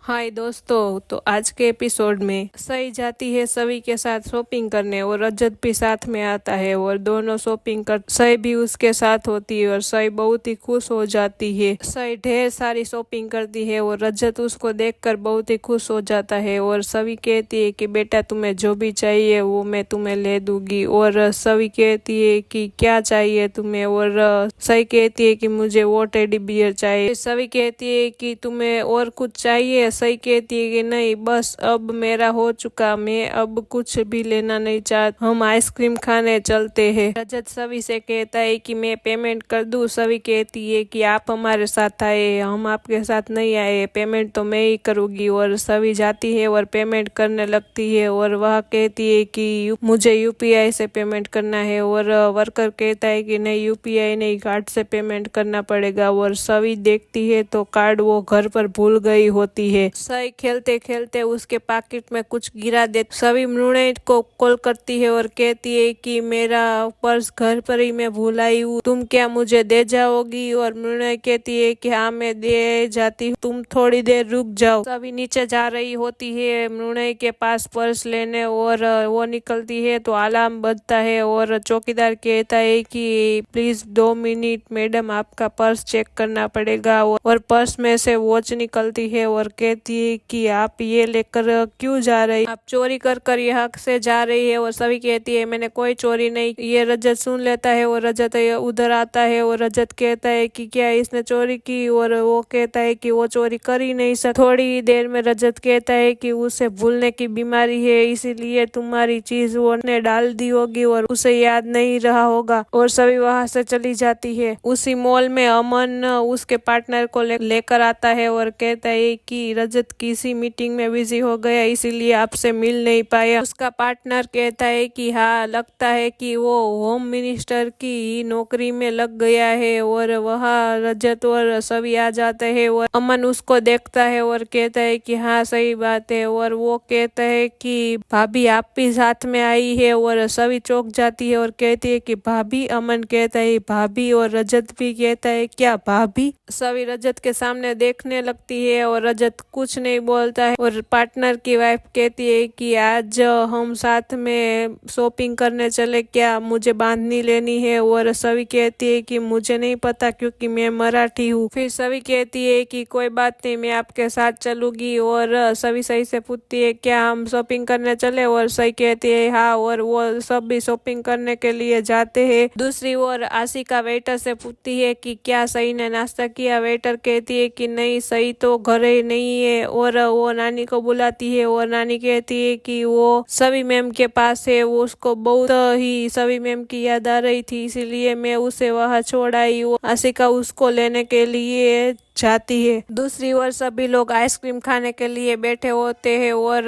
हाय दोस्तों, तो आज के एपिसोड में सई जाती है सवी के साथ शॉपिंग करने और रजत भी साथ में आता है और दोनों शॉपिंग कर सई भी उसके साथ होती है और सई बहुत ही खुश हो जाती है। सई ढेर सारी शॉपिंग करती है और रजत उसको देखकर बहुत ही खुश हो जाता है और सवी कहती है कि बेटा तुम्हें जो भी चाहिए वो मैं तुम्हें ले दूंगी। और सवी कहती है कि क्या चाहिए तुम्हें, और सई कहती है कि मुझे वो टेडी बियर चाहिए। सवी कहती है कि तुम्हें और कुछ चाहिए। सही कहती है कि नहीं, बस अब मेरा हो चुका, मैं अब कुछ भी लेना नहीं चाहता, हम आइसक्रीम खाने चलते हैं। रजत सवी से कहता है कि मैं पेमेंट कर दूं। सवी कहती है कि आप हमारे साथ आए, हम आपके साथ नहीं आए, पेमेंट तो मैं ही करूंगी। और सवी जाती है और पेमेंट करने लगती है और वह कहती है कि मुझे यूपीआई से पेमेंट करना है। और वर्कर कहता है कि नहीं, यूपीआई नहीं, कार्ड से पेमेंट करना पड़ेगा। और सवी देखती है तो कार्ड वो घर पर भूल गई होती है। सई खेलते खेलते उसके पॉकेट में कुछ गिरा दे। सवी मृणय को कॉल करती है और कहती है कि मेरा पर्स घर पर ही मैं भूल आई हूँ, तुम क्या मुझे दे जाओगी। और मृणय कहती है कि हाँ मैं दे जाती हूँ, तुम थोड़ी देर रुक जाओ। सवी नीचे जा रही होती है मृणय के पास पर्स लेने और वो निकलती है तो अलार्म बजता है और चौकीदार कहता है कि प्लीज 2 मिनट मैडम, आपका पर्स चेक करना पड़ेगा। और पर्स में से वॉच निकलती है और कहती है कि आप ये लेकर क्यों जा रही, आप चोरी कर कर यहाँ से जा रही है। और सभी कहती है मैंने कोई चोरी नहीं। ये रजत सुन लेता है और रजत उधर आता है और रजत कहता है कि क्या इसने चोरी की, और वो कहता है कि वो चोरी कर ही नहीं सकता। थोड़ी देर में रजत कहता है कि उसे भूलने की बीमारी है, इसीलिए तुम्हारी चीज वो ने डाल दी होगी और उसे याद नहीं रहा होगा। और सभी वहां से चली जाती है। उसी मॉल में अमन उसके पार्टनर को लेकर आता है और कहता है कि रजत किसी मीटिंग में बिजी हो गया, इसीलिए आपसे मिल नहीं पाया। उसका पार्टनर कहता है कि हाँ, लगता है कि वो होम मिनिस्टर की नौकरी में लग गया है। और वहाँ रजत और सभी आ जाते हैं और अमन उसको देखता है और कहता है कि हाँ सही बात है। और वो कहता है कि भाभी आप भी साथ में आई है। और सभी चौंक जाती है और कहती है कि भाभी। अमन कहता है भाभी, और रजत भी कहता है क्या भाभी। सभी रजत के सामने देखने लगती है और रजत कुछ नहीं बोलता है। और पार्टनर की वाइफ कहती है कि आज हम साथ में शॉपिंग करने चले क्या, मुझे बांधनी लेनी है। और सभी कहती है कि मुझे नहीं पता क्योंकि मैं मराठी हूँ। फिर सभी कहती है कि कोई बात नहीं, मैं आपके साथ चलूंगी। और सभी सही से पूछती है क्या हम शॉपिंग करने चले, और सही कहती है हाँ। और वो सब भी शॉपिंग करने के लिए जाते हैं। दूसरी ओर आशिका वेटर से पूछती है कि क्या सही ने नाश्ता किया। वेटर कहती है कि नहीं, सही तो घर ही नहीं है। और वो नानी को बुलाती है और नानी कहती है कि वो सभी मैम के पास है, वो उसको बहुत ही सभी मैम की याद आ रही थी, इसीलिए मैं उसे वहाँ छोड़ आई। वो आशिका उसको लेने के लिए जाती है। दूसरी ओर सभी लोग आइसक्रीम खाने के लिए बैठे होते हैं और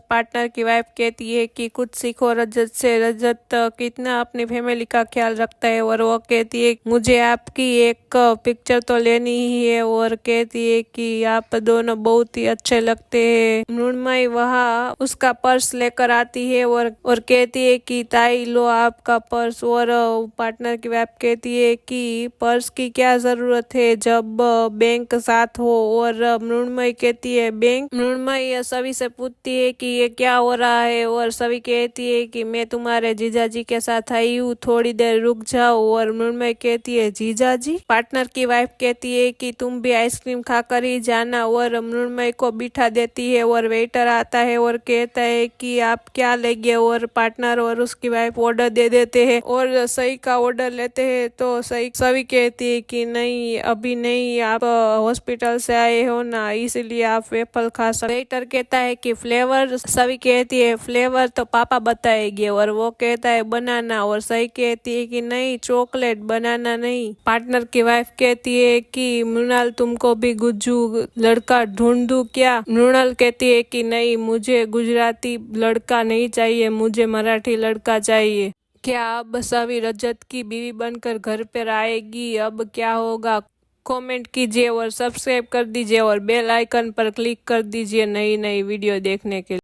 पार्टनर की वाइफ कहती है कि कुछ सीखो रजत से, रजत कितना अपनी फैमिली का ख्याल रखता है। और वो कहती है मुझे आपकी एक पिक्चर तो लेनी ही है। और कहती है कि आप दोनों बहुत ही अच्छे लगते हैं। मृण्मयी वहाँ उसका पर्स लेकर आती है और कहती है कि ताई लो आपका पर्स। और पार्टनर की वाइफ कहती है कि पर्स की क्या जरूरत है जब बैंक साथ हो। और मृण्मयी कहती है बैंक। मृण्मयी सभी से पूछती है कि ये क्या हो रहा है। और सभी कहती है कि मैं तुम्हारे जीजाजी के साथ आई हूँ, थोड़ी देर रुक जाओ। और मृण्मयी कहती है जीजाजी। पार्टनर की वाइफ कहती है कि तुम भी आइसक्रीम खाकर ही जाना। और मृण्मयी को बिठा देती है और वेटर आता है और कहता है कि आप क्या लेंगे। और पार्टनर और उसकी वाइफ ऑर्डर दे देते हैं और सही का ऑर्डर लेते हैं। तो सभी कहती है कि नहीं अभी नहीं, आप हॉस्पिटल से आए हो ना, इसलिए आप वेफल खा सकते। वेटर कहता है कि फ्लेवर। सभी कहती है फ्लेवर तो पापा बताएंगे। और वो कहता है बनाना। और सही कहती है कि नहीं चॉकलेट, बनाना नहीं। पार्टनर की वाइफ कहती है कि मृणाल तुमको भी गुज्जू लड़का ढूंढ दूं क्या। मृणाल कहती है कि नहीं, मुझे गुजराती लड़का नहीं चाहिए, मुझे मराठी लड़का चाहिए। क्या अब सभी रजत की बीवी बनकर घर पर आएगी, अब क्या होगा। कमेंट कीजिए और सब्सक्राइब कर दीजिए और बेल आइकन पर क्लिक कर दीजिए नई नई वीडियो देखने के लिए।